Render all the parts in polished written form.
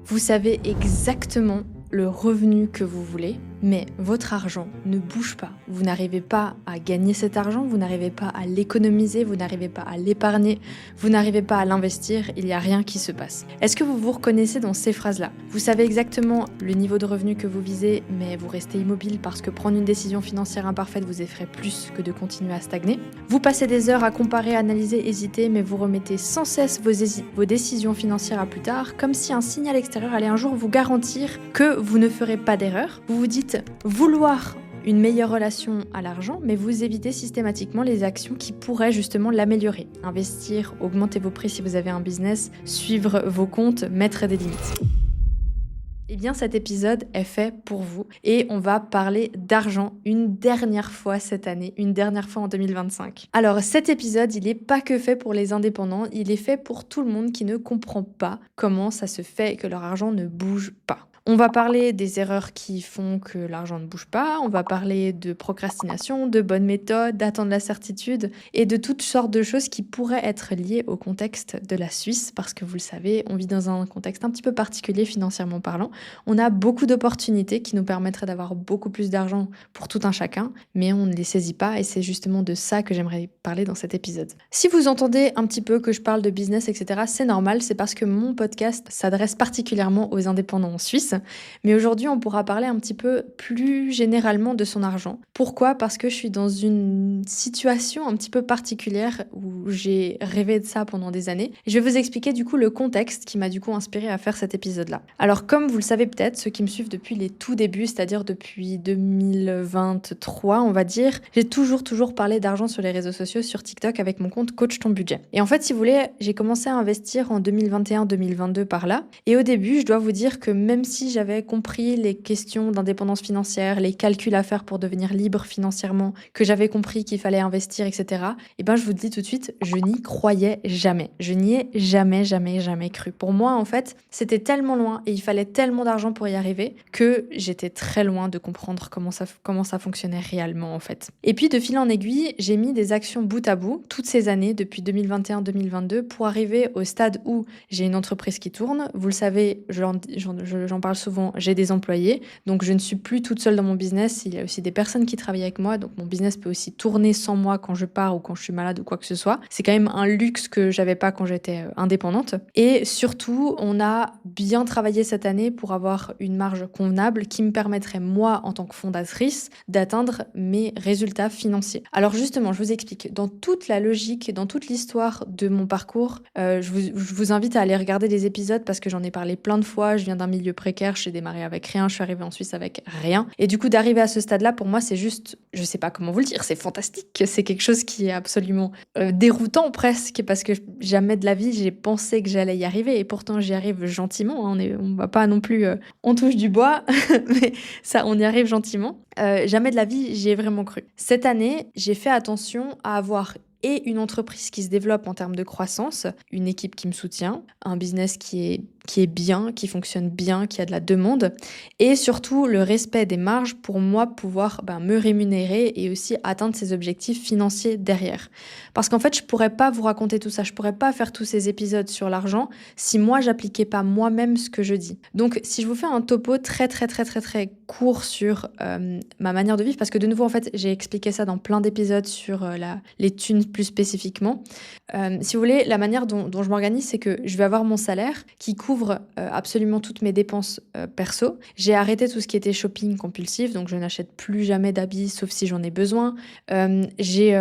Vous savez exactement le revenu que vous voulez, mais votre argent ne bouge pas. Vous n'arrivez pas à gagner cet argent, vous n'arrivez pas à l'économiser, vous n'arrivez pas à l'épargner, vous n'arrivez pas à l'investir, il n'y a rien qui se passe. Est-ce que vous vous reconnaissez dans ces phrases-là ? Vous savez exactement le niveau de revenu que vous visez, mais vous restez immobile parce que prendre une décision financière imparfaite vous effraie plus que de continuer à stagner. Vous passez des heures à comparer, analyser, hésiter, mais vous remettez sans cesse vos décisions financières à plus tard, comme si un signal extérieur allait un jour vous garantir que vous ne ferez pas d'erreur. Vous vous dites vouloir une meilleure relation à l'argent, mais vous évitez systématiquement les actions qui pourraient justement l'améliorer. Investir, augmenter vos prix si vous avez un business, suivre vos comptes, mettre des limites. Eh bien, cet épisode est fait pour vous et on va parler d'argent une dernière fois cette année, une dernière fois en 2025. Alors, cet épisode, il n'est pas que fait pour les indépendants, il est fait pour tout le monde qui ne comprend pas comment ça se fait que leur argent ne bouge pas. On va parler des erreurs qui font que l'argent ne bouge pas, on va parler de procrastination, de bonnes méthodes, d'attendre la certitude et de toutes sortes de choses qui pourraient être liées au contexte de la Suisse parce que vous le savez, on vit dans un contexte un petit peu particulier financièrement parlant. On a beaucoup d'opportunités qui nous permettraient d'avoir beaucoup plus d'argent pour tout un chacun, mais on ne les saisit pas et c'est justement de ça que j'aimerais parler dans cet épisode. Si vous entendez un petit peu que je parle de business, etc., c'est normal, c'est parce que mon podcast s'adresse particulièrement aux indépendants en Suisse. Mais aujourd'hui, on pourra parler un petit peu plus généralement de son argent. Pourquoi ? Parce que je suis dans une situation un petit peu particulière où j'ai rêvé de ça pendant des années. Je vais vous expliquer du coup le contexte qui m'a du coup inspiré à faire cet épisode-là. Alors comme vous le savez peut-être, ceux qui me suivent depuis les tout débuts, c'est-à-dire depuis 2023, on va dire, j'ai toujours parlé d'argent sur les réseaux sociaux, sur TikTok avec mon compte Coach Ton Budget. Et en fait, si vous voulez, j'ai commencé à investir en 2021-2022 par là. Et au début, je dois vous dire que même si j'avais compris les questions d'indépendance financière, les calculs à faire pour devenir libre financièrement, que j'avais compris qu'il fallait investir, etc., et ben je vous le dis tout de suite, je n'y croyais jamais. Je n'y ai jamais cru. Pour moi, en fait, c'était tellement loin et il fallait tellement d'argent pour y arriver que j'étais très loin de comprendre comment ça fonctionnait réellement, en fait. Et puis, de fil en aiguille, j'ai mis des actions bout à bout, toutes ces années, depuis 2021-2022, pour arriver au stade où j'ai une entreprise qui tourne. Vous le savez, j'en parle souvent, j'ai des employés, donc je ne suis plus toute seule dans mon business, il y a aussi des personnes qui travaillent avec moi, donc mon business peut aussi tourner sans moi quand je pars ou quand je suis malade ou quoi que ce soit. C'est quand même un luxe que j'avais pas quand j'étais indépendante. Et surtout, on a bien travaillé cette année pour avoir une marge convenable qui me permettrait, moi, en tant que fondatrice, d'atteindre mes résultats financiers. Alors justement, je vous explique, dans toute la logique, dans toute l'histoire de mon parcours, je vous invite à aller regarder les épisodes parce que j'en ai parlé plein de fois, je viens d'un milieu précaire, j'ai démarré avec rien, je suis arrivée en Suisse avec rien. Et du coup, d'arriver à ce stade-là, pour moi, c'est juste, je sais pas comment vous le dire, c'est fantastique. C'est quelque chose qui est absolument déroutant presque, parce que jamais de la vie, j'ai pensé que j'allais y arriver. Et pourtant, j'y arrive gentiment. Hein. On va pas non plus, on touche du bois, mais ça, on y arrive gentiment. Jamais de la vie, j'y ai vraiment cru. Cette année, j'ai fait attention à avoir et une entreprise qui se développe en termes de croissance, une équipe qui me soutient, un business qui est bien, qui fonctionne bien, qui a de la demande, et surtout le respect des marges pour moi pouvoir me rémunérer et aussi atteindre ces objectifs financiers derrière. Parce qu'en fait, je pourrais pas vous raconter tout ça, je pourrais pas faire tous ces épisodes sur l'argent si moi j'appliquais pas moi-même ce que je dis. Donc si je vous fais un topo très court sur ma manière de vivre, parce que de nouveau en fait j'ai expliqué ça dans plein d'épisodes sur les thunes plus spécifiquement. Si vous voulez, la manière dont je m'organise, c'est que je vais avoir mon salaire qui couvre absolument toutes mes dépenses perso. J'ai arrêté tout ce qui était shopping compulsif, donc je n'achète plus jamais d'habits sauf si j'en ai besoin. J'ai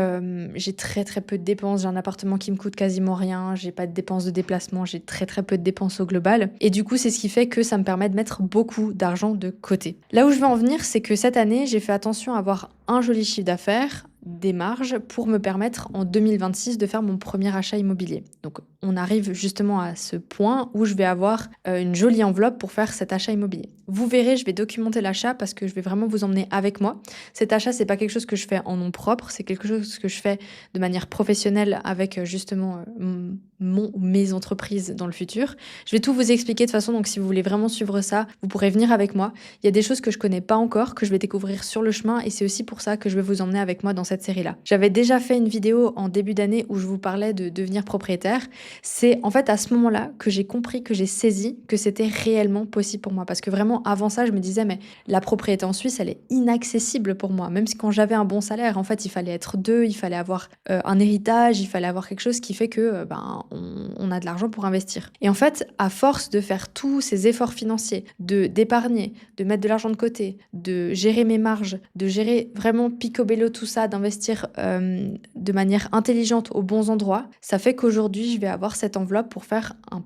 très peu de dépenses, j'ai un appartement qui me coûte quasiment rien, j'ai pas de dépenses de déplacement, j'ai très peu de dépenses au global. Et du coup, c'est ce qui fait que ça me permet de mettre beaucoup d'argent de côté. Là où je veux en venir, c'est que cette année, j'ai fait attention à avoir un joli chiffre d'affaires, des marges pour me permettre en 2026 de faire mon premier achat immobilier. Donc on arrive justement à ce point où je vais avoir une jolie enveloppe pour faire cet achat immobilier. Vous verrez, je vais documenter l'achat parce que je vais vraiment vous emmener avec moi. Cet achat, c'est pas quelque chose que je fais en nom propre, c'est quelque chose que je fais de manière professionnelle avec justement mes entreprises dans le futur. Je vais tout vous expliquer de toute façon, donc si vous voulez vraiment suivre ça, vous pourrez venir avec moi. Il y a des choses que je connais pas encore, que je vais découvrir sur le chemin et c'est aussi pour ça que je vais vous emmener avec moi dans cette cette série-là. J'avais déjà fait une vidéo en début d'année où je vous parlais de devenir propriétaire. C'est en fait à ce moment-là que j'ai compris, que j'ai saisi que c'était réellement possible pour moi. Parce que vraiment, avant ça, je me disais, mais la propriété en Suisse, elle est inaccessible pour moi. Même si quand j'avais un bon salaire, en fait, il fallait être deux, il fallait avoir un héritage, il fallait avoir quelque chose qui fait que on a de l'argent pour investir. Et en fait, à force de faire tous ces efforts financiers, d'épargner, de mettre de l'argent de côté, de gérer mes marges, de gérer vraiment picobello tout ça, d'investir de manière intelligente aux bons endroits, ça fait qu'aujourd'hui, je vais avoir cette enveloppe pour faire un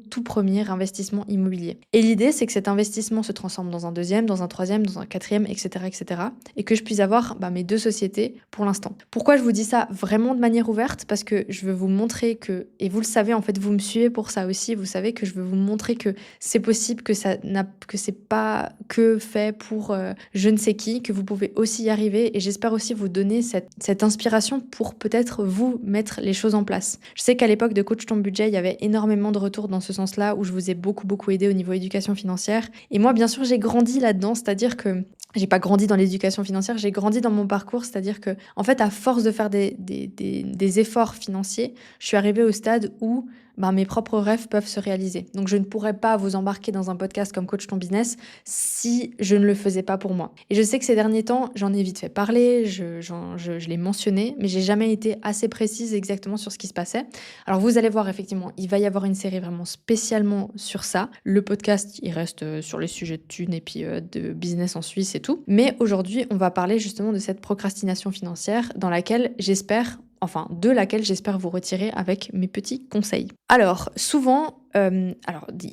tout premier investissement immobilier. Et l'idée, c'est que cet investissement se transforme dans un deuxième, dans un troisième, dans un quatrième, etc., etc., et que je puisse avoir mes 2 sociétés pour l'instant. Pourquoi je vous dis ça vraiment de manière ouverte? Parce que je veux vous montrer que, et vous le savez, en fait, vous me suivez pour ça aussi, vous savez que je veux vous montrer que c'est possible, que c'est pas que fait pour je ne sais qui, que vous pouvez aussi y arriver, et j'espère aussi vous donner cette inspiration pour peut-être vous mettre les choses en place. Je sais qu'à l'époque de Coach ton budget, il y avait énormément de retours dans ce sens-là, où je vous ai beaucoup aidé au niveau éducation financière. Et moi, bien sûr, j'ai grandi là-dedans, c'est-à-dire que j'ai pas grandi dans l'éducation financière, j'ai grandi dans mon parcours, c'est-à-dire que, en fait, à force de faire des efforts financiers, je suis arrivée au stade où mes propres rêves peuvent se réaliser. Donc, je ne pourrais pas vous embarquer dans un podcast comme Coach ton business si je ne le faisais pas pour moi. Et je sais que ces derniers temps, j'en ai vite fait parler, je l'ai mentionné, mais j'ai jamais été assez précise exactement sur ce qui se passait. Alors, vous allez voir, effectivement, il va y avoir une série vraiment spécialement sur ça. Le podcast, il reste sur les sujets de thunes et puis de business en Suisse et tout. Mais aujourd'hui, on va parler justement de cette procrastination financière de laquelle j'espère vous retirer avec mes petits conseils. Alors, souvent, il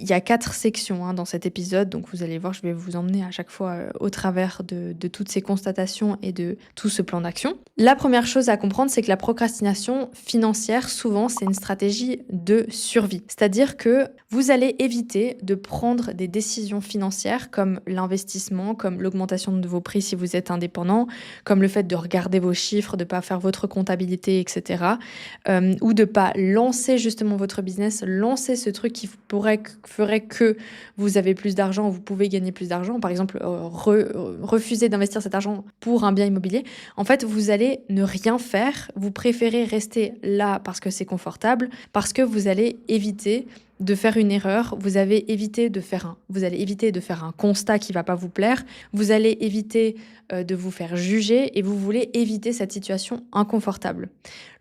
y a 4 sections dans cet épisode, donc vous allez voir, je vais vous emmener à chaque fois au travers de toutes ces constatations et de tout ce plan d'action. La première chose à comprendre, c'est que la procrastination financière, souvent, c'est une stratégie de survie. C'est-à-dire que vous allez éviter de prendre des décisions financières comme l'investissement, comme l'augmentation de vos prix si vous êtes indépendant, comme le fait de regarder vos chiffres, de ne pas faire votre comptabilité, etc. Ou de ne pas lancer justement votre business, lancer ce truc qui ferait que vous avez plus d'argent, vous pouvez gagner plus d'argent. Par exemple, refuser d'investir cet argent pour un bien immobilier. En fait, vous allez ne rien faire. Vous préférez rester là parce que c'est confortable, parce que vous allez éviter de faire une erreur, vous allez éviter de faire un constat qui va pas vous plaire, vous allez éviter de vous faire juger et vous voulez éviter cette situation inconfortable.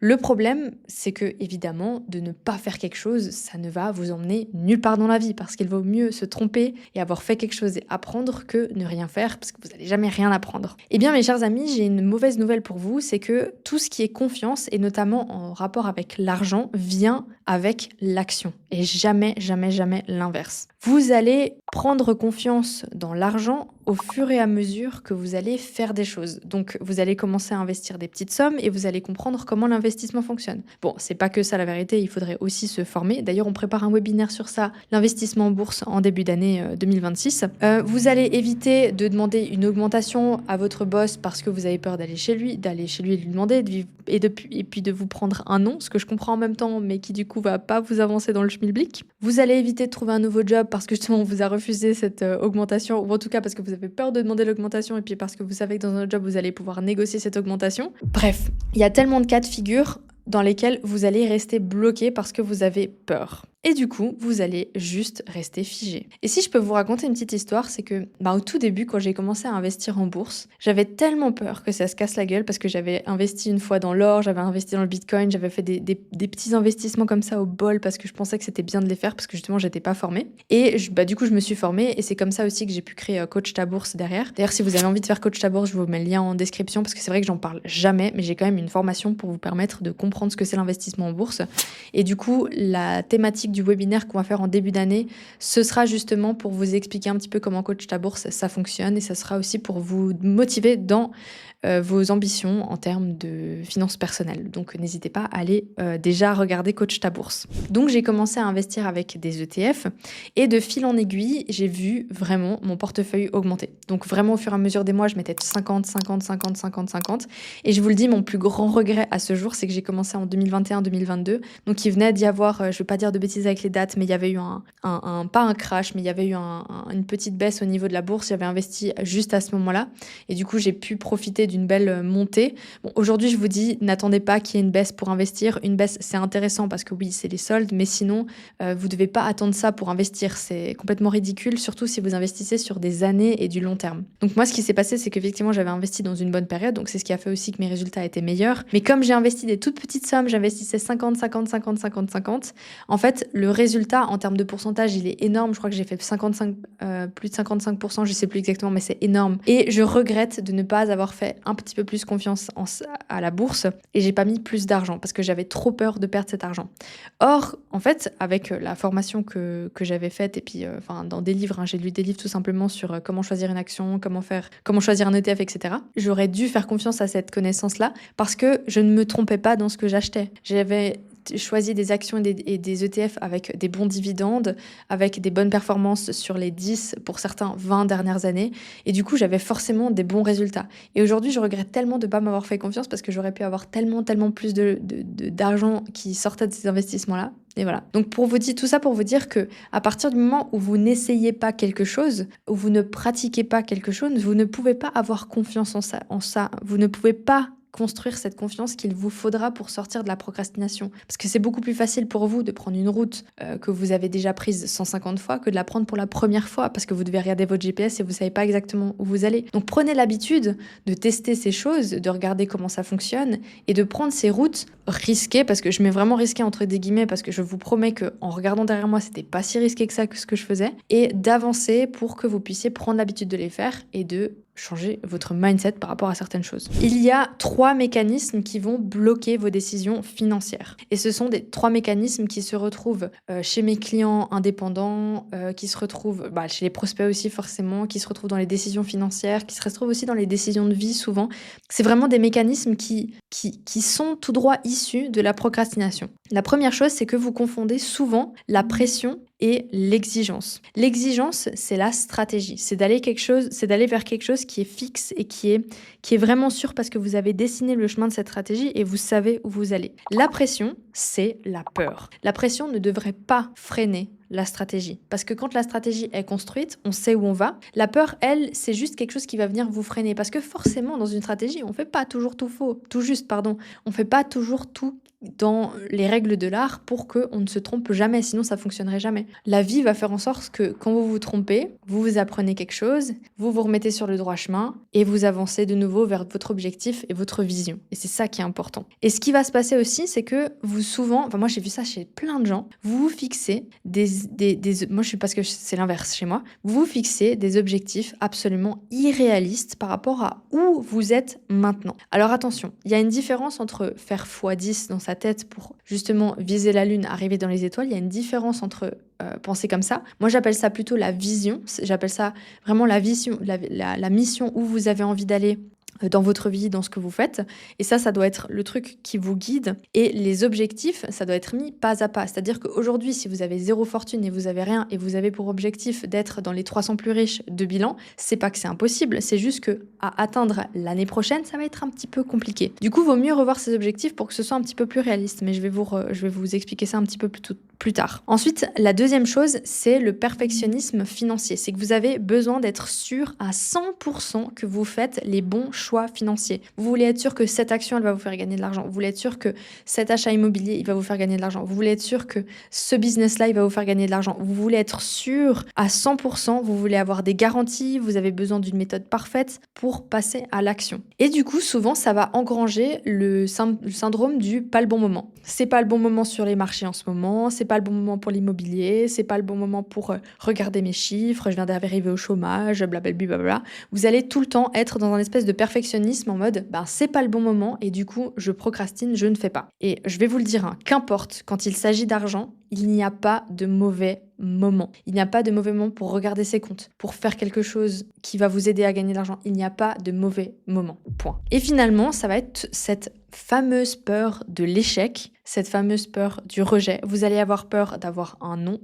Le problème, c'est que évidemment, de ne pas faire quelque chose, ça ne va vous emmener nulle part dans la vie parce qu'il vaut mieux se tromper et avoir fait quelque chose et apprendre que ne rien faire parce que vous n'allez jamais rien apprendre. Eh bien, mes chers amis, j'ai une mauvaise nouvelle pour vous, c'est que tout ce qui est confiance et notamment en rapport avec l'argent vient avec l'action et jamais l'inverse. Vous allez prendre confiance dans l'argent au fur et à mesure que vous allez faire des choses. Donc, vous allez commencer à investir des petites sommes et vous allez comprendre comment l'investissement fonctionne. Bon, c'est pas que ça la vérité, il faudrait aussi se former. D'ailleurs, on prépare un webinaire sur ça, l'investissement en bourse en début d'année 2026. Vous allez éviter de demander une augmentation à votre boss parce que vous avez peur d'aller chez lui et lui demander et puis de vous prendre un non, ce que je comprends en même temps, mais qui du coup va pas vous avancer dans le schmilblick. Vous allez éviter de trouver un nouveau job parce que justement on vous a refusé cette augmentation, ou en tout cas parce que vous avez peur de demander l'augmentation et puis parce que vous savez que dans un autre job vous allez pouvoir négocier cette augmentation. Bref, il y a tellement de cas de figure dans lesquels vous allez rester bloqué parce que vous avez peur. Et du coup, vous allez juste rester figé. Et si je peux vous raconter une petite histoire, c'est que au tout début, quand j'ai commencé à investir en bourse, j'avais tellement peur que ça se casse la gueule parce que j'avais investi une fois dans l'or, j'avais investi dans le bitcoin, j'avais fait des petits investissements comme ça au bol parce que je pensais que c'était bien de les faire parce que justement, j'étais pas formée. Et du coup, je me suis formée et c'est comme ça aussi que j'ai pu créer Coach ta bourse derrière. D'ailleurs, si vous avez envie de faire Coach ta bourse, je vous mets le lien en description parce que c'est vrai que j'en parle jamais, mais j'ai quand même une formation pour vous permettre de comprendre ce que c'est l'investissement en bourse. Et du coup, la thématique du webinaire qu'on va faire en début d'année, ce sera justement pour vous expliquer un petit peu comment Coach ta bourse ça fonctionne et ça sera aussi pour vous motiver dans vos ambitions en termes de finances personnelles. Donc n'hésitez pas à aller déjà regarder Coach ta bourse. Donc j'ai commencé à investir avec des ETF et de fil en aiguille, j'ai vu vraiment mon portefeuille augmenter. Donc vraiment au fur et à mesure des mois, je mettais 50 et je vous le dis, mon plus grand regret à ce jour, c'est que j'ai commencé en 2021-2022. Donc il venait d'y avoir, je vais pas dire de bêtises précise avec les dates, mais il y avait eu pas un crash, mais il y avait eu une petite baisse au niveau de la bourse. J'avais investi juste à ce moment-là et du coup, j'ai pu profiter d'une belle montée. Bon, aujourd'hui, je vous dis, n'attendez pas qu'il y ait une baisse pour investir. Une baisse, c'est intéressant parce que oui, c'est les soldes, mais sinon, vous devez pas attendre ça pour investir. C'est complètement ridicule, surtout si vous investissez sur des années et du long terme. Donc moi, ce qui s'est passé, c'est qu'effectivement, j'avais investi dans une bonne période, donc c'est ce qui a fait aussi que mes résultats étaient meilleurs. Mais comme j'ai investi des toutes petites sommes, j'investissais 50, 50, 50, 50, 50, en fait, le résultat en termes de pourcentage, il est énorme. Je crois que j'ai fait 55, plus de 55%, je sais plus exactement, mais c'est énorme. Et je regrette de ne pas avoir fait un petit peu plus confiance à la bourse et j'ai pas mis plus d'argent parce que j'avais trop peur de perdre cet argent. Or, en fait, avec la formation que j'avais faite et puis dans des livres, j'ai lu des livres tout simplement sur comment choisir une action, comment choisir un ETF, etc. J'aurais dû faire confiance à cette connaissance-là parce que je ne me trompais pas dans ce que j'achetais. J'avais choisi des actions et des ETF avec des bons dividendes, avec des bonnes performances sur les 10, pour certains 20 dernières années. Et du coup, j'avais forcément des bons résultats. Et aujourd'hui, je regrette tellement de ne pas m'avoir fait confiance parce que j'aurais pu avoir tellement plus d'argent qui sortait de ces investissements-là. Et voilà. Donc tout ça pour vous dire que à partir du moment où vous n'essayez pas quelque chose, où vous ne pratiquez pas quelque chose, vous ne pouvez pas avoir confiance en ça. Vous ne pouvez pas construire cette confiance qu'il vous faudra pour sortir de la procrastination. Parce que c'est beaucoup plus facile pour vous de prendre une route que vous avez déjà prise 150 fois que de la prendre pour la première fois parce que vous devez regarder votre GPS et vous savez pas exactement où vous allez. Donc prenez l'habitude de tester ces choses, de regarder comment ça fonctionne et de prendre ces routes risquées, parce que je mets vraiment risqué entre des guillemets parce que je vous promets qu'en regardant derrière moi, c'était pas si risqué que ça que ce que je faisais, et d'avancer pour que vous puissiez prendre l'habitude de les faire et de changer votre mindset par rapport à certaines choses. Il y a 3 mécanismes qui vont bloquer vos décisions financières. Et ce sont des 3 mécanismes qui se retrouvent chez mes clients indépendants, qui se retrouvent chez les prospects aussi forcément, qui se retrouvent dans les décisions financières, qui se retrouvent aussi dans les décisions de vie souvent. C'est vraiment des mécanismes qui sont tout droit issus de la procrastination. La première chose, c'est que vous confondez souvent la pression et l'exigence. L'exigence, c'est la stratégie. C'est d'aller vers quelque chose qui est fixe et qui est vraiment sûr parce que vous avez dessiné le chemin de cette stratégie et vous savez où vous allez. La pression, c'est la peur. La pression ne devrait pas freiner la stratégie. Parce que quand la stratégie est construite, on sait où on va. La peur, elle, c'est juste quelque chose qui va venir vous freiner. Parce que forcément, dans une stratégie, on fait pas toujours tout juste. On fait pas toujours tout dans les règles de l'art pour qu'on ne se trompe jamais, sinon ça fonctionnerait jamais. La vie va faire en sorte que quand vous vous trompez, vous apprenez quelque chose, vous vous remettez sur le droit chemin et vous avancez de nouveau vers votre objectif et votre vision. Et c'est ça qui est important. Et ce qui va se passer aussi, c'est que moi j'ai vu ça chez plein de gens, vous vous fixez moi je suis parce que c'est l'inverse chez moi, vous vous fixez des objectifs absolument irréalistes par rapport à où vous êtes maintenant. Alors attention, il y a une différence entre faire x10 dans sa tête pour justement viser la lune, arriver dans les étoiles. Il y a une différence entre penser comme ça. Moi, j'appelle ça plutôt la vision. J'appelle ça vraiment la vision, la mission où vous avez envie d'aller dans votre vie, dans ce que vous faites. Et ça doit être le truc qui vous guide. Et les objectifs, ça doit être mis pas à pas. C'est-à-dire qu'aujourd'hui, si vous avez 0 fortune et vous avez rien, et vous avez pour objectif d'être dans les 300 plus riches de bilan, c'est pas que c'est impossible, c'est juste que à atteindre l'année prochaine, ça va être un petit peu compliqué. Du coup, vaut mieux revoir ces objectifs pour que ce soit un petit peu plus réaliste. Mais je vais vous expliquer ça un petit peu plus tard. Ensuite, la deuxième chose, c'est le perfectionnisme financier. C'est que vous avez besoin d'être sûr à 100% que vous faites les bons choix financiers. Vous voulez être sûr que cette action, elle va vous faire gagner de l'argent. Vous voulez être sûr que cet achat immobilier, il va vous faire gagner de l'argent. Vous voulez être sûr que ce business-là, il va vous faire gagner de l'argent. Vous voulez être sûr à 100%, vous voulez avoir des garanties, vous avez besoin d'une méthode parfaite pour passer à l'action. Et du coup, souvent, ça va engranger le syndrome du pas le bon moment. C'est pas le bon moment sur les marchés en ce moment, c'est pas le bon moment pour l'immobilier, c'est pas le bon moment pour regarder mes chiffres, je viens d'arriver au chômage, blablabla. Vous allez tout le temps être dans un espèce de perfectionnisme en mode c'est pas le bon moment et du coup je procrastine, je ne fais pas. Et je vais vous le dire, qu'importe, quand il s'agit d'argent, il n'y a pas de mauvais moment. Il n'y a pas de mauvais moment pour regarder ses comptes, pour faire quelque chose qui va vous aider à gagner de l'argent. Il n'y a pas de mauvais moment. Point. Et finalement, ça va être cette fameuse peur de l'échec, cette fameuse peur du rejet. Vous allez avoir peur d'avoir un non,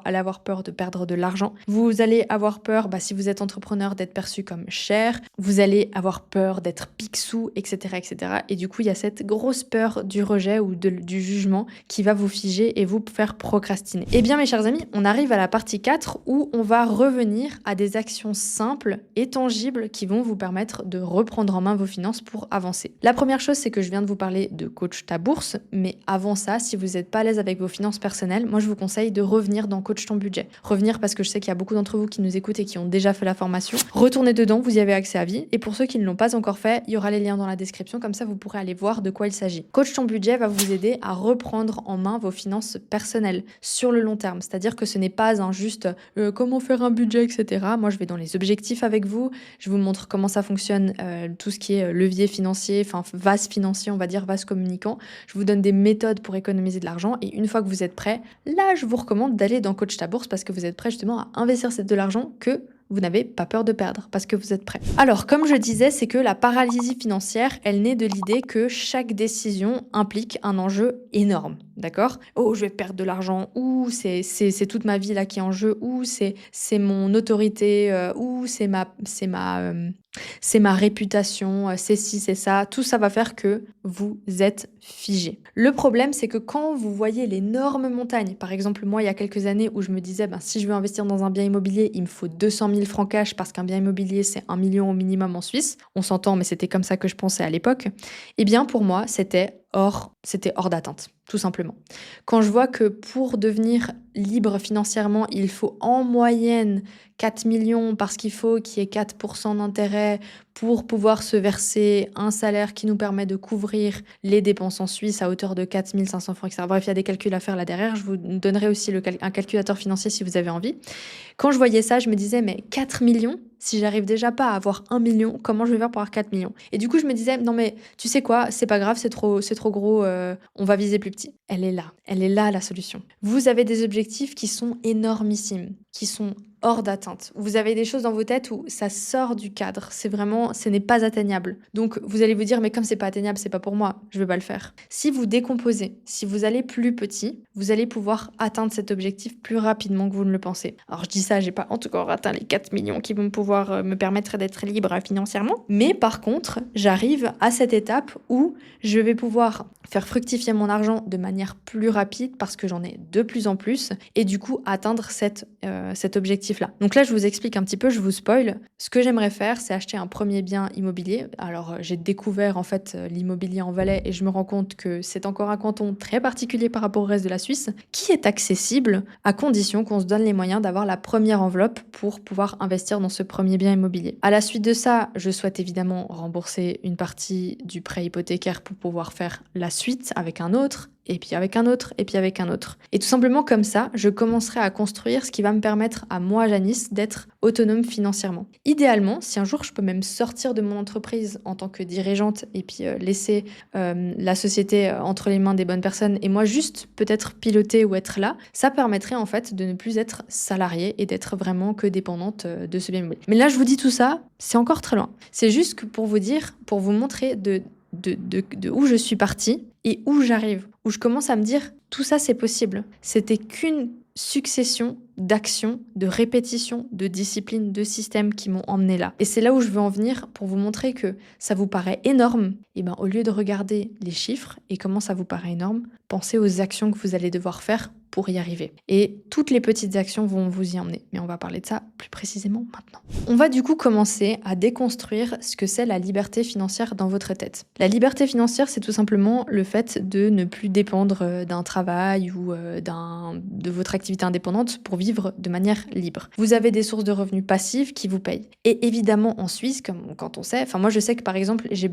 allez avoir peur de perdre de l'argent, vous allez avoir peur, si vous êtes entrepreneur, d'être perçu comme cher, vous allez avoir peur d'être pique-sous, etc., etc. Et du coup, il y a cette grosse peur du rejet ou du jugement qui va vous figer et vous faire procrastiner. Eh bien, mes chers amis, on arrive à la partie 4 où on va revenir à des actions simples et tangibles qui vont vous permettre de reprendre en main vos finances pour avancer. La première chose, c'est que je viens de vous parler de Coach ta bourse, mais avant ça, si vous n'êtes pas à l'aise avec vos finances personnelles, moi je vous conseille de revenir dans Coach ton budget. Revenir parce que je sais qu'il y a beaucoup d'entre vous qui nous écoutent et qui ont déjà fait la formation. Retournez dedans, vous y avez accès à vie. Et pour ceux qui ne l'ont pas encore fait, il y aura les liens dans la description, comme ça vous pourrez aller voir de quoi il s'agit. Coach ton budget va vous aider à reprendre en main vos finances personnelles sur le long terme. C'est-à-dire que ce n'est pas un juste comment faire un budget, etc. Moi je vais dans les objectifs avec vous, je vous montre comment ça fonctionne, tout ce qui est levier financier, vase financier, on va dire vase communicant. Je vous donne des méthodes pour économiser de l'argent et une fois que vous êtes prêt, là je vous recommande d'aller dans Coach ta bourse parce que vous êtes prêt justement à investir de l'argent que vous n'avez pas peur de perdre parce que vous êtes prêt. Alors, comme je disais, c'est que la paralysie financière, elle naît de l'idée que chaque décision implique un enjeu énorme, d'accord ? Oh, je vais perdre de l'argent, ou c'est toute ma vie là qui est en jeu, ou c'est mon autorité, ou c'est ma réputation, c'est ci, c'est ça. Tout ça va faire que vous êtes figé. Le problème, c'est que quand vous voyez l'énorme montagne, par exemple, moi, il y a quelques années où je me disais, si je veux investir dans un bien immobilier, il me faut 200 000 francs cash parce qu'un bien immobilier, c'est 1 million au minimum en Suisse. On s'entend, mais c'était comme ça que je pensais à l'époque. Eh bien, pour moi, c'était hors d'atteinte, tout simplement. Quand je vois que pour devenir libre financièrement, il faut en moyenne 4 millions parce qu'il faut qu'il y ait 4% d'intérêt pour pouvoir se verser un salaire qui nous permet de couvrir les dépenses en Suisse à hauteur de 4 500 francs, etc. Bref, il y a des calculs à faire là derrière. Je vous donnerai aussi un calculateur financier si vous avez envie. Quand je voyais ça, je me disais, mais 4 millions, si j'arrive déjà pas à avoir 1 million, comment je vais faire pour avoir 4 millions ? Et du coup, je me disais, non mais tu sais quoi, c'est pas grave, c'est trop gros, on va viser plus petit. Elle est là la solution. Vous avez des objectifs qui sont énormissimes, qui sont hors d'atteinte. Vous avez des choses dans vos têtes où ça sort du cadre. Ce n'est pas atteignable. Donc, vous allez vous dire, mais comme c'est pas atteignable, c'est pas pour moi, je vais pas le faire. Si vous décomposez, si vous allez plus petit, vous allez pouvoir atteindre cet objectif plus rapidement que vous ne le pensez. Alors, je dis ça, j'ai pas encore atteint les 4 millions qui vont pouvoir me permettre d'être libre financièrement. Mais par contre, j'arrive à cette étape où je vais pouvoir faire fructifier mon argent de manière plus rapide parce que j'en ai de plus en plus et du coup atteindre cet objectif-là. Donc là, je vous explique un petit peu, je vous spoil. Ce que j'aimerais faire, c'est acheter un premier bien immobilier. Alors, j'ai découvert en fait l'immobilier en Valais et je me rends compte que c'est encore un canton très particulier par rapport au reste de la Suisse qui est accessible à condition qu'on se donne les moyens d'avoir la première enveloppe pour pouvoir investir dans ce premier bien immobilier. À la suite de ça, je souhaite évidemment rembourser une partie du prêt hypothécaire pour pouvoir faire la suite avec un autre, et puis avec un autre, et puis avec un autre. Et tout simplement comme ça, je commencerai à construire ce qui va me permettre à moi, Janice, d'être autonome financièrement. Idéalement, si un jour je peux même sortir de mon entreprise en tant que dirigeante et puis laisser la société entre les mains des bonnes personnes et moi juste peut-être piloter ou être là, ça permettrait en fait de ne plus être salariée et d'être vraiment que dépendante de ce bien immobilier. Mais là, je vous dis tout ça, c'est encore très loin. C'est juste que pour vous dire, pour vous montrer de où je suis partie et où j'arrive, où je commence à me dire tout ça c'est possible. C'était qu'une succession d'actions, de répétitions, de disciplines, de systèmes qui m'ont emmené là. Et c'est là où je veux en venir pour vous montrer que ça vous paraît énorme. Et ben au lieu de regarder les chiffres et comment ça vous paraît énorme, pensez aux actions que vous allez devoir faire pour y arriver. Et toutes les petites actions vont vous y emmener. Mais on va parler de ça plus précisément maintenant. On va du coup commencer à déconstruire ce que c'est la liberté financière dans votre tête. La liberté financière, c'est tout simplement le fait de ne plus dépendre d'un travail ou de votre activité indépendante pour vivre de manière libre. Vous avez des sources de revenus passifs qui vous payent. Et évidemment, en Suisse, comme quand on sait, moi je sais que par exemple, je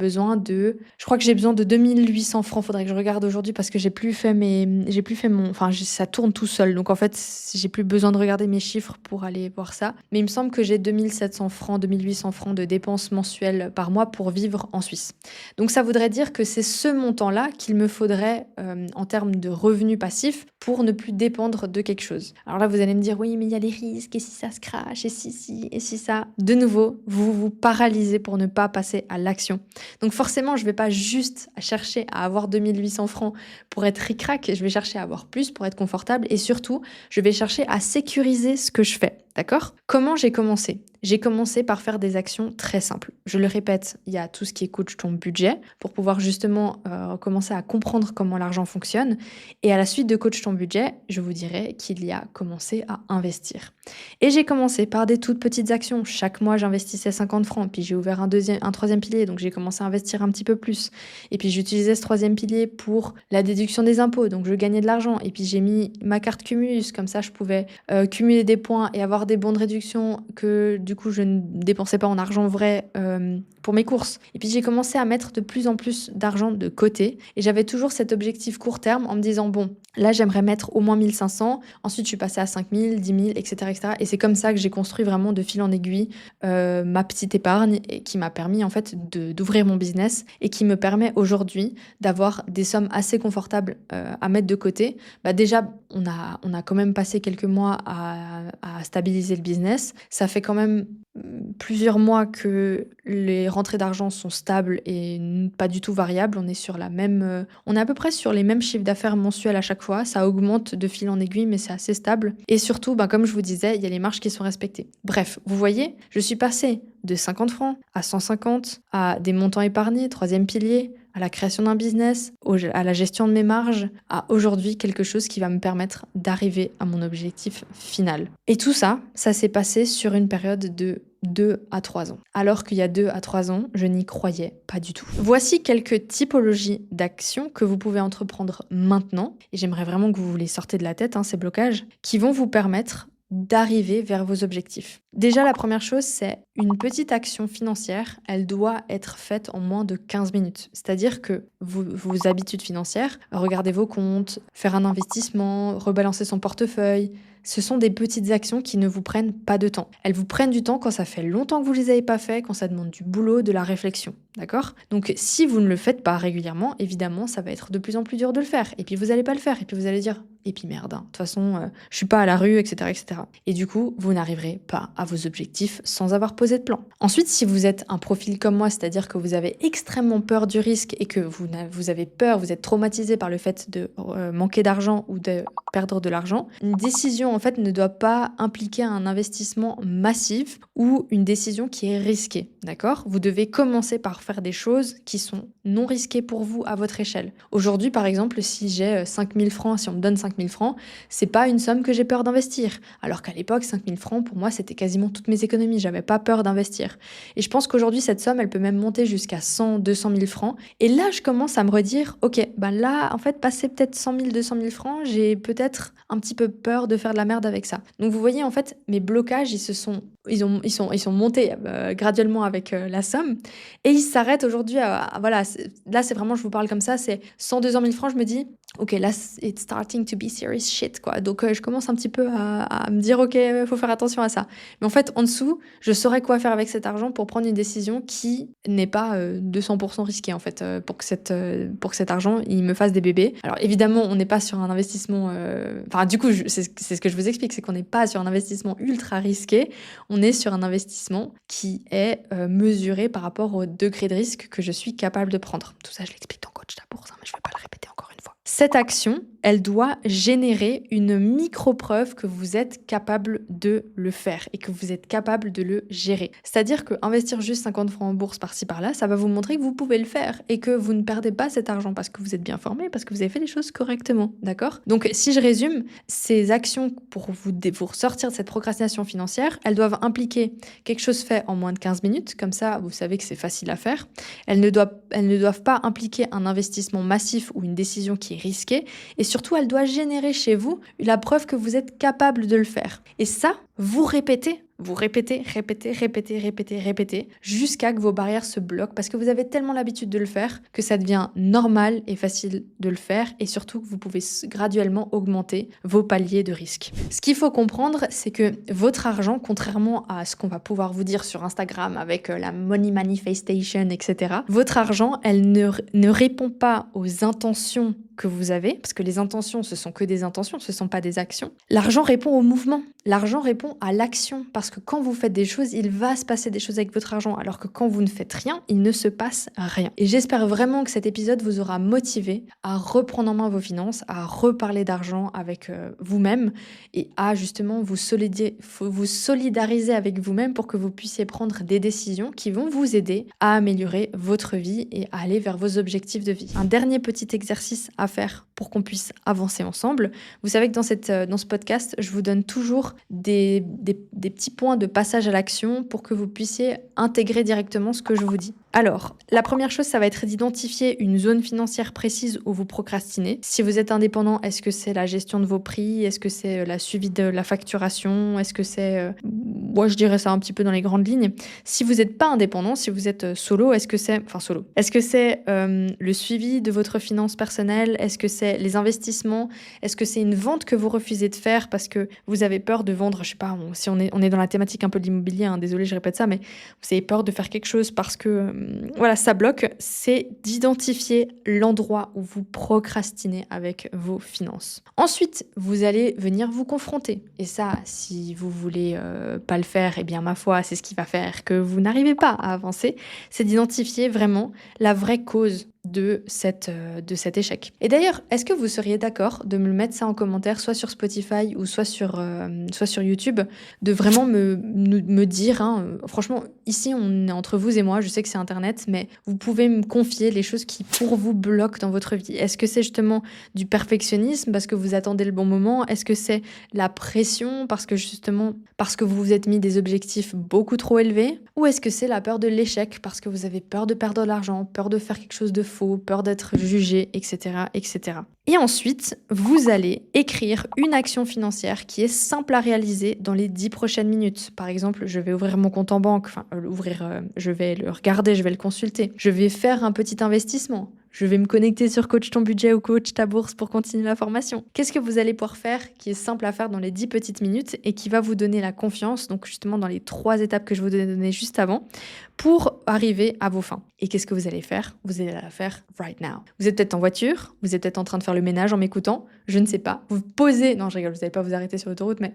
crois que j'ai besoin de 2800 francs, faudrait que je regarde aujourd'hui parce que j'ai plus fait mon, ça tourne tout seul. Donc en fait, j'ai plus besoin de regarder mes chiffres pour aller voir ça. Mais il me semble que j'ai 2700 francs, 2800 francs de dépenses mensuelles par mois pour vivre en Suisse. Donc ça voudrait dire que c'est ce montant-là qu'il me faudrait en termes de revenus passifs pour ne plus dépendre de quelque chose. Alors là, vous allez me dire, oui, mais il y a les risques, et si ça se crache, et si ça... De nouveau, vous vous paralysez pour ne pas passer à l'action. Donc forcément, je ne vais pas juste chercher à avoir 2800 francs pour être ric-rac, je vais chercher à avoir plus pour être confortable, et surtout, je vais chercher à sécuriser ce que je fais. D'accord ? Comment j'ai commencé ? J'ai commencé par faire des actions très simples. Je le répète, il y a tout ce qui est coach ton budget pour pouvoir justement commencer à comprendre comment l'argent fonctionne. Et à la suite de coach ton budget, je vous dirais qu'il y a commencé à investir. Et j'ai commencé par des toutes petites actions. Chaque mois, j'investissais 50 francs. Puis j'ai ouvert un troisième pilier, donc j'ai commencé à investir un petit peu plus. Et puis j'utilisais ce troisième pilier pour la déduction des impôts, donc je gagnais de l'argent. Et puis j'ai mis ma carte Cumulus, comme ça je pouvais cumuler des points et avoir des bons de réduction que du coup je ne dépensais pas en argent vrai pour mes courses. Et puis j'ai commencé à mettre de plus en plus d'argent de côté et j'avais toujours cet objectif court terme en me disant bon, là j'aimerais mettre au moins 1500, ensuite je suis passée à 5000, 10 000, etc., etc. Et c'est comme ça que j'ai construit vraiment de fil en aiguille ma petite épargne et qui m'a permis en fait d'ouvrir mon business et qui me permet aujourd'hui d'avoir des sommes assez confortables à mettre de côté. Bah déjà, on a quand même passé quelques mois à stabiliser le business. Ça fait quand même plusieurs mois que les rentrées d'argent sont stables et pas du tout variables. On est à peu près sur les mêmes chiffres d'affaires mensuels à chaque fois. Ça augmente de fil en aiguille, mais c'est assez stable. Et surtout, comme je vous disais, il y a les marges qui sont respectées. Bref, vous voyez, je suis passée de 50 francs à 150, à des montants épargnés, troisième pilier, à la création d'un business, à la gestion de mes marges, à aujourd'hui quelque chose qui va me permettre d'arriver à mon objectif final. Et tout ça, ça s'est passé sur une période de 2 à 3 ans. Alors qu'il y a 2 à 3 ans, je n'y croyais pas du tout. Voici quelques typologies d'actions que vous pouvez entreprendre maintenant, et j'aimerais vraiment que vous les sortez de la tête, ces blocages, qui vont vous permettre d'arriver vers vos objectifs. Déjà, la première chose, c'est une petite action financière, elle doit être faite en moins de 15 minutes. C'est-à-dire que vos habitudes financières, regarder vos comptes, faire un investissement, rebalancer son portefeuille, ce sont des petites actions qui ne vous prennent pas de temps. Elles vous prennent du temps quand ça fait longtemps que vous ne les avez pas fait, quand ça demande du boulot, de la réflexion. D'accord ? Donc si vous ne le faites pas régulièrement, évidemment, ça va être de plus en plus dur de le faire. Et puis vous n'allez pas le faire. Et puis vous allez dire, et puis merde, de toute façon, je suis pas à la rue, etc., etc. Et du coup, vous n'arriverez pas à vos objectifs sans avoir posé de plan. Ensuite, si vous êtes un profil comme moi, c'est-à-dire que vous avez extrêmement peur du risque et que vous avez peur, vous êtes traumatisé par le fait de manquer d'argent ou de perdre de l'argent, une décision en fait ne doit pas impliquer un investissement massif ou une décision qui est risquée, d'accord ? Vous devez commencer par faire des choses qui sont non risquées pour vous à votre échelle. Aujourd'hui, par exemple, si j'ai 5000 francs, si on me donne 5000 francs, c'est pas une somme que j'ai peur d'investir. Alors qu'à l'époque, 5000 francs, pour moi, c'était quasiment toutes mes économies. J'avais pas peur d'investir. Et je pense qu'aujourd'hui, cette somme, elle peut même monter jusqu'à 100, 200 000 francs. Et là, je commence à me redire, ok, là, en fait, passer peut-être 100 000, 200 000 francs, j'ai peut-être un petit peu peur de faire de la merde avec ça. Donc, vous voyez, en fait, mes blocages, ils sont montés graduellement avec la somme. Et ils s'arrêtent aujourd'hui voilà, là, c'est vraiment, je vous parle comme ça, c'est 100, 200 000 francs, je me dis, ok, là, it's starting to be serious shit, quoi. Donc, je commence un petit peu à me dire, ok, il faut faire attention à ça. Mais en fait, en dessous, je saurais quoi faire avec cet argent pour prendre une décision qui n'est pas 200% risquée, en fait, pour que cet argent, il me fasse des bébés. Alors, évidemment, on n'est pas sur un investissement... Enfin, du coup, c'est ce que je vous explique, c'est qu'on n'est pas sur un investissement ultra risqué, on est sur un investissement qui est mesuré par rapport au degré de risque que je suis capable de prendre. Tout ça, je l'explique dans Coach ta bourse, mais je ne vais pas le répéter encore une fois. Cette action, elle doit générer une micro-preuve que vous êtes capable de le faire et que vous êtes capable de le gérer. C'est-à-dire que investir juste 50 francs en bourse par-ci par-là, ça va vous montrer que vous pouvez le faire et que vous ne perdez pas cet argent parce que vous êtes bien formé, parce que vous avez fait les choses correctement, d'accord ? Donc si je résume, ces actions pour vous sortir de cette procrastination financière, elles doivent impliquer quelque chose fait en moins de 15 minutes, comme ça vous savez que c'est facile à faire. Elles ne doivent pas impliquer un investissement massif ou une décision qui est risquée, et surtout elle doit générer chez vous la preuve que vous êtes capable de le faire. Et ça, vous répétez vous répétez, jusqu'à que vos barrières se bloquent parce que vous avez tellement l'habitude de le faire que ça devient normal et facile de le faire et surtout que vous pouvez graduellement augmenter vos paliers de risque. Ce qu'il faut comprendre, c'est que votre argent, contrairement à ce qu'on va pouvoir vous dire sur Instagram avec la money manifestation, etc., votre argent, elle ne répond pas aux intentions que vous avez, parce que les intentions, ce sont que des intentions, ce ne sont pas des actions. L'argent répond au mouvement, l'argent répond à l'action, parce que quand vous faites des choses, il va se passer des choses avec votre argent, alors que quand vous ne faites rien, il ne se passe rien. Et j'espère vraiment que cet épisode vous aura motivé à reprendre en main vos finances, à reparler d'argent avec vous-même et à justement vous solidariser avec vous-même pour que vous puissiez prendre des décisions qui vont vous aider à améliorer votre vie et à aller vers vos objectifs de vie. Un dernier petit exercice à faire pour qu'on puisse avancer ensemble. Vous savez que dans ce podcast, je vous donne toujours des petits points de passage à l'action pour que vous puissiez intégrer directement ce que je vous dis. Alors, la première chose, ça va être d'identifier une zone financière précise où vous procrastinez. Si vous êtes indépendant, est-ce que c'est la gestion de vos prix? Est-ce que c'est la suivi de la facturation? Est-ce que c'est... Moi, je dirais ça un petit peu dans les grandes lignes. Si vous n'êtes pas indépendant, si vous êtes solo, est-ce que c'est... Enfin, solo. Est-ce que c'est le suivi de votre finance personnelle? Est-ce que c'est les investissements? Est-ce que c'est une vente que vous refusez de faire parce que vous avez peur de vendre? Je sais pas, si on est dans la thématique un peu de l'immobilier, hein, désolé, je répète ça, mais vous avez peur de faire quelque chose parce que... voilà, ça bloque, c'est d'identifier l'endroit où vous procrastinez avec vos finances. Ensuite, vous allez venir vous confronter. Et ça, si vous voulez pas le faire, eh bien ma foi, c'est ce qui va faire que vous n'arrivez pas à avancer. C'est d'identifier vraiment la vraie cause de cet échec. Et d'ailleurs, est-ce que vous seriez d'accord de me le mettre ça en commentaire, soit sur Spotify ou soit sur YouTube, de vraiment me dire, hein, franchement, ici on est entre vous et moi, je sais que c'est Internet, mais vous pouvez me confier les choses qui pour vous bloquent dans votre vie. Est-ce que c'est justement du perfectionnisme parce que vous attendez le bon moment? Est-ce que c'est la pression parce que vous vous êtes mis des objectifs beaucoup trop élevés? Ou est-ce que c'est la peur de l'échec parce que vous avez peur de perdre de l'argent, peur de faire quelque chose de faux, peur d'être jugé, etc., etc. Et ensuite, vous allez écrire une action financière qui est simple à réaliser dans les 10 prochaines minutes. Par exemple, je vais ouvrir mon compte en banque, je vais le regarder, je vais le consulter. Je vais faire un petit investissement. Je vais me connecter sur Coach ton budget ou Coach ta bourse pour continuer la formation. Qu'est-ce que vous allez pouvoir faire qui est simple à faire dans les 10 petites minutes et qui va vous donner la confiance, donc justement dans les 3 étapes que je vous ai données juste avant, pour arriver à vos fins. Et qu'est-ce que vous allez faire? Vous allez la faire right now. Vous êtes peut-être en voiture, vous êtes peut-être en train de faire le ménage en m'écoutant, je ne sais pas. Vous posez, non je rigole, vous n'allez pas vous arrêter sur l'autoroute, mais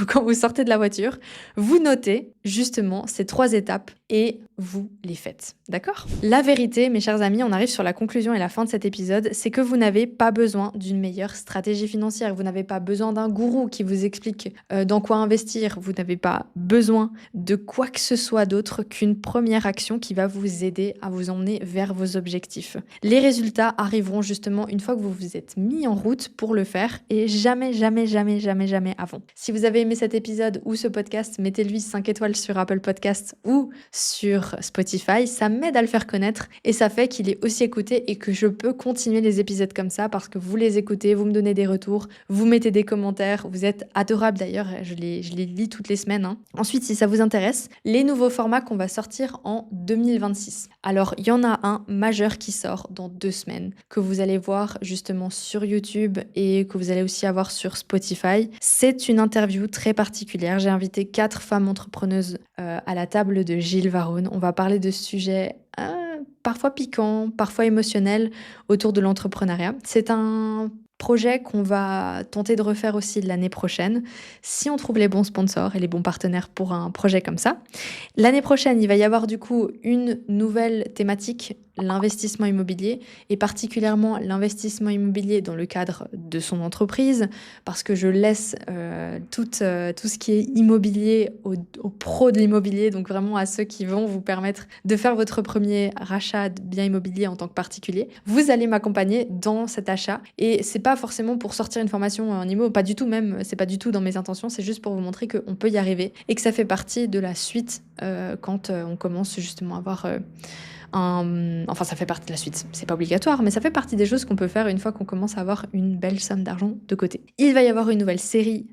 quand vous sortez de la voiture, vous notez justement ces 3 étapes et vous les faites. D'accord? La vérité, mes chers amis, on arrive sur la conclusion et la fin de cet épisode, c'est que vous n'avez pas besoin d'une meilleure stratégie financière. Vous n'avez pas besoin d'un gourou qui vous explique dans quoi investir. Vous n'avez pas besoin de quoi que ce soit d'autre qu'une première action qui va vous aider à vous emmener vers vos objectifs. Les résultats arriveront justement une fois que vous vous êtes mis en route pour le faire et jamais avant. Si vous avez aimé cet épisode ou ce podcast, mettez-lui 5 étoiles sur Apple Podcasts ou sur Spotify. Ça m'aide à le faire connaître et ça fait qu'il est aussi écouté et que je peux continuer les épisodes comme ça parce que vous les écoutez, vous me donnez des retours, vous mettez des commentaires, vous êtes adorables d'ailleurs, je les lis toutes les semaines. Ensuite, si ça vous intéresse, les nouveaux formats qu'on va sortir en 2026. Alors, il y en a un majeur qui sort dans 2 semaines, que vous allez voir justement sur YouTube et que vous allez aussi avoir sur Spotify. C'est une interview très particulière. J'ai invité 4 femmes entrepreneuses à la table de Gilles Varone. On va parler de sujets parfois piquants, parfois émotionnels autour de l'entrepreneuriat. C'est un projet qu'on va tenter de refaire aussi l'année prochaine, si on trouve les bons sponsors et les bons partenaires pour un projet comme ça. L'année prochaine, il va y avoir du coup une nouvelle thématique, l'investissement immobilier, et particulièrement l'investissement immobilier dans le cadre de son entreprise, parce que je laisse tout ce qui est immobilier aux pros de l'immobilier, donc vraiment à ceux qui vont vous permettre de faire votre premier rachat de bien immobilier en tant que particulier. Vous allez m'accompagner dans cet achat, et c'est pas forcément pour sortir une formation en immo, pas du tout même, c'est pas du tout dans mes intentions, c'est juste pour vous montrer qu'on peut y arriver, et que ça fait partie de la suite quand on commence justement à avoir... Enfin, ça fait partie de la suite, c'est pas obligatoire, mais ça fait partie des choses qu'on peut faire une fois qu'on commence à avoir une belle somme d'argent de côté. Il va y avoir une nouvelle série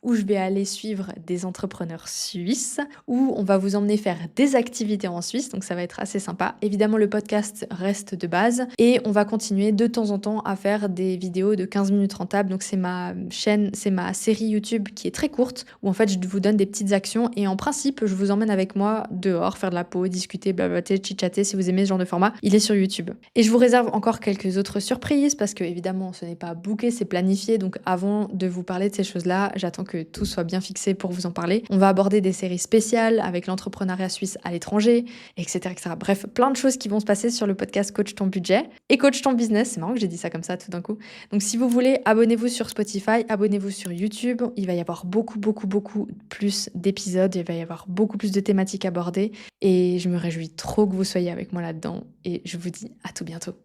où je vais aller suivre des entrepreneurs suisses, où on va vous emmener faire des activités en Suisse, donc ça va être assez sympa. Évidemment, le podcast reste de base et on va continuer de temps en temps à faire des vidéos de 15 minutes rentables. Donc c'est ma chaîne, c'est ma série YouTube qui est très courte, où en fait je vous donne des petites actions et en principe je vous emmène avec moi dehors, faire de la peau, discuter, blablater, chitchater. Si vous aimez ce genre de format, il est sur YouTube. Et je vous réserve encore quelques autres surprises parce que évidemment ce n'est pas booké, c'est planifié. Donc avant de vous parler de ces choses-là, j'attends que tout soit bien fixé pour vous en parler. On va aborder des séries spéciales avec l'entrepreneuriat suisse à l'étranger, etc., etc. Bref, plein de choses qui vont se passer sur le podcast Coach ton budget et Coach ton business. C'est marrant que j'ai dit ça comme ça tout d'un coup. Donc si vous voulez, abonnez-vous sur Spotify, abonnez-vous sur YouTube. Il va y avoir beaucoup plus d'épisodes, il va y avoir beaucoup plus de thématiques abordées et je me réjouis trop que vous soyez avec moi là-dedans et je vous dis à tout bientôt.